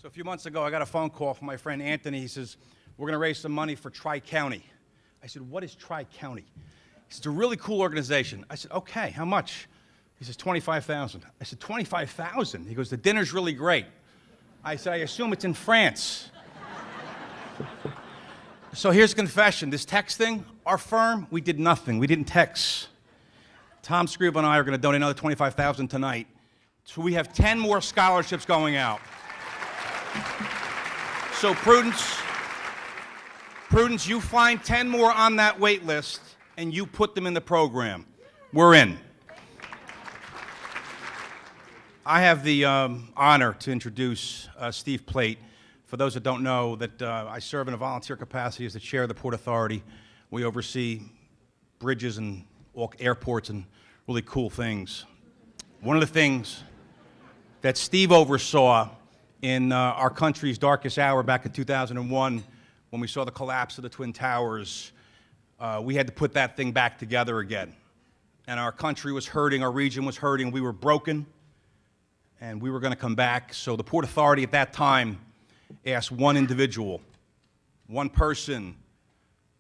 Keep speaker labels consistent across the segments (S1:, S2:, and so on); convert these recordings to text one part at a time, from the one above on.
S1: A few months ago, I got a phone call from my friend Anthony. He says, we're going to raise some money for Tri-County. I said, what is Tri-County? He said, it's a really cool organization. I said, okay, how much? He says, $25,000. I said, $25,000? He goes, the dinner's really great. I said, I assume it's in France. So here's a confession. This text thing, our firm, we did nothing. We didn't text. Tom Scriba and I are going to donate another $25,000 tonight. So we have 10 more scholarships going out. So Prudence, you find 10 more on that wait list, and you put them in the program. We're in. I have the honor to introduce Steve Plate. For those that don't know, that I serve in a volunteer capacity as the chair of the Port Authority. We oversee bridges and airports and really cool things. One of the things that Steve oversaw in our country's darkest hour back in 2001, when we saw the collapse of the Twin Towers, we had to put that thing back together again. And our country was hurting, our region was hurting, we were broken, and we were going to come back. So the Port Authority at that time asked one individual, one person,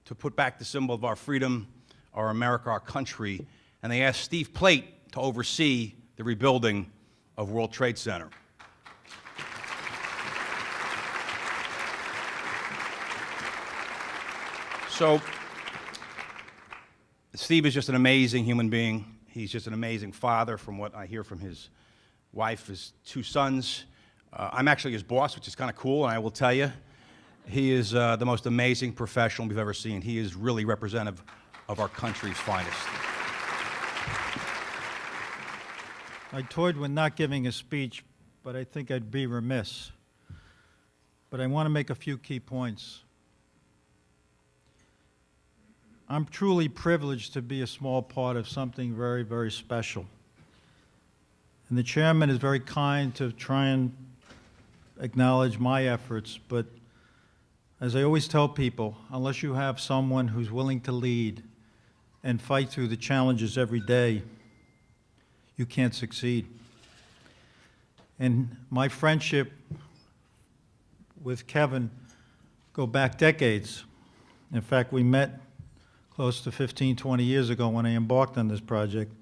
S1: to put back the symbol of our freedom, our America, our country, and they asked Steve Plate to oversee the rebuilding of World Trade Center. So, Steve is just an amazing human being. He's just an amazing father, from what I hear from his wife, his two sons. I'm actually his boss, which is kind of cool, and I will tell you, he is the most amazing professional we've ever seen. He is really representative of our country's finest.
S2: I toyed with not giving a speech, but I think I'd be remiss. But I want to make a few key points. I'm truly privileged to be a small part of something very, very special. And the chairman is very kind to try and acknowledge my efforts, but as I always tell people, unless you have someone who's willing to lead and fight through the challenges every day, you can't succeed. And my friendship with Kevin go back decades. In fact, we met close to 15, 20 years ago when I embarked on this project.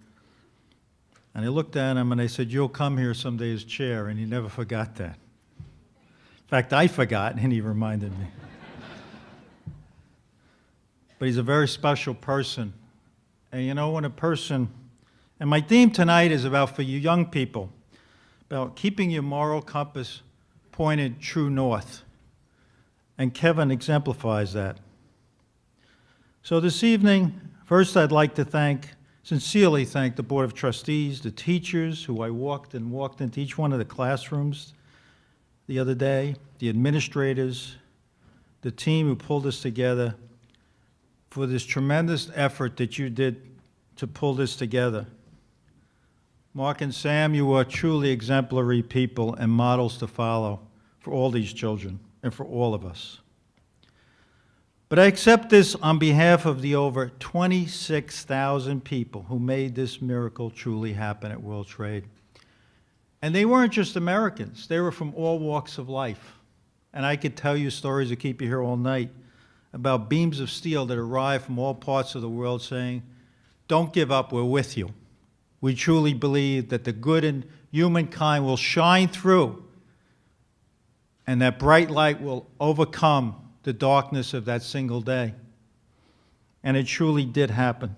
S2: And I looked at him and I said, you'll come here someday as chair, and he never forgot that. In fact, I forgot, and he reminded me. But he's a very special person. And you know, when a person, and my theme tonight is about, for you young people, about keeping your moral compass pointed true north. And Kevin exemplifies that. So this evening, first I'd like to sincerely thank the Board of Trustees, the teachers who I walked into each one of the classrooms the other day, the administrators, the team who pulled us together, for this tremendous effort that you did to pull this together. Mark and Sam, you are truly exemplary people and models to follow for all these children and for all of us. But I accept this on behalf of the over 26,000 people who made this miracle truly happen at World Trade. And they weren't just Americans, they were from all walks of life. And I could tell you stories that keep you here all night about beams of steel that arrived from all parts of the world saying, don't give up, we're with you. We truly believe that the good in humankind will shine through, and that bright light will overcome the darkness of that single day. And it truly did happen.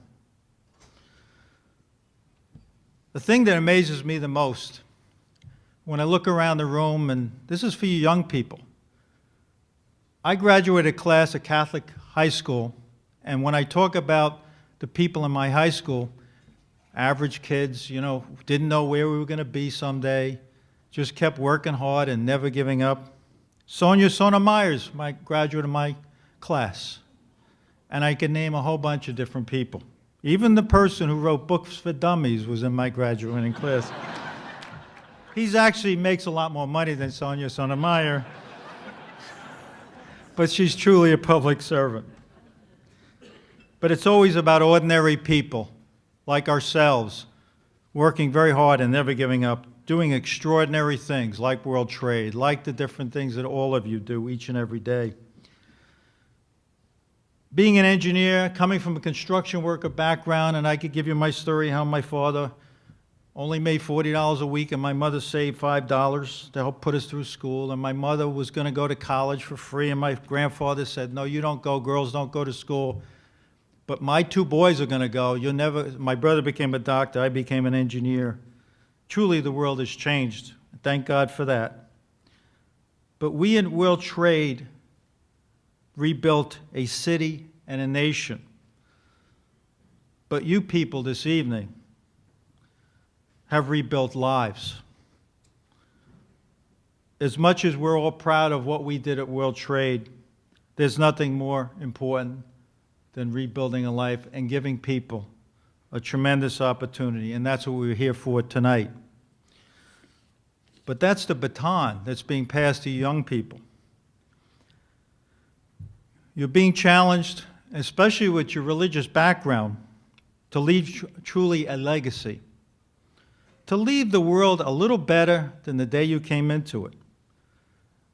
S2: The thing that amazes me the most, when I look around the room, and this is for you young people, I graduated a class at Catholic high school, and when I talk about the people in my high school, average kids, you know, didn't know where we were going to be someday, just kept working hard and never giving up. Sonia Myers, my graduate of my class, and I could name a whole bunch of different people. Even the person who wrote Books for Dummies was in my graduating class. He's actually makes a lot more money than Sonia Meyer, but she's truly a public servant. But it's always about ordinary people like ourselves, working very hard and never giving up doing extraordinary things like World Trade, like the different things that all of you do each and every day. Being an engineer, coming from a construction worker background, and I could give you my story how my father only made $40 a week and my mother saved $5 to help put us through school, and my mother was going to go to college for free, and my grandfather said, no, you don't go, girls don't go to school, but my two boys are going to go. You'll never. My brother became a doctor, I became an engineer. Truly the world has changed. Thank God for that. But we in World Trade rebuilt a city and a nation. But you people this evening have rebuilt lives. As much as we're all proud of what we did at World Trade, there's nothing more important than rebuilding a life and giving people a tremendous opportunity, and that's what we're here for tonight. But that's the baton that's being passed to young people. You're being challenged, especially with your religious background, to leave truly a legacy, to leave the world a little better than the day you came into it.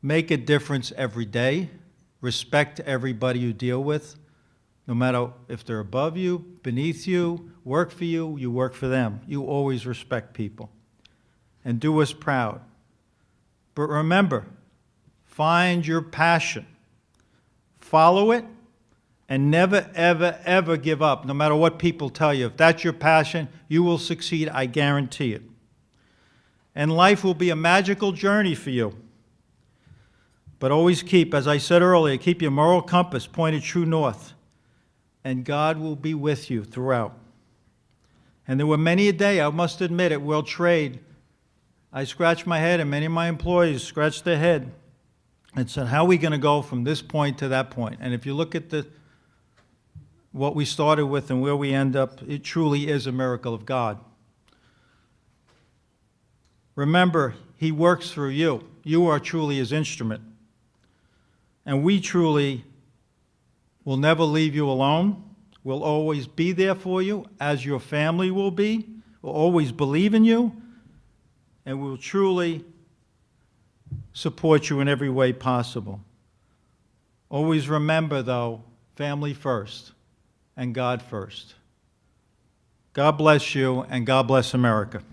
S2: Make a difference every day, respect everybody you deal with, no matter if they're above you, beneath you, work for you, you work for them. You always respect people. And do us proud. But remember, find your passion. Follow it, and never, ever, ever give up, no matter what people tell you. If that's your passion, you will succeed, I guarantee it. And life will be a magical journey for you. But always keep, as I said earlier, keep your moral compass pointed true north, and God will be with you throughout. And there were many a day, I must admit, at World Trade, I scratched my head, and many of my employees scratched their head and said, how are we going to go from this point to that point? And if you look at what we started with and where we end up, it truly is a miracle of God. Remember, He works through you. You are truly His instrument. And we truly will never leave you alone. We'll always be there for you, as your family will be. We'll always believe in you, and we'll truly support you in every way possible. Always remember, though, family first and God first. God bless you, and God bless America.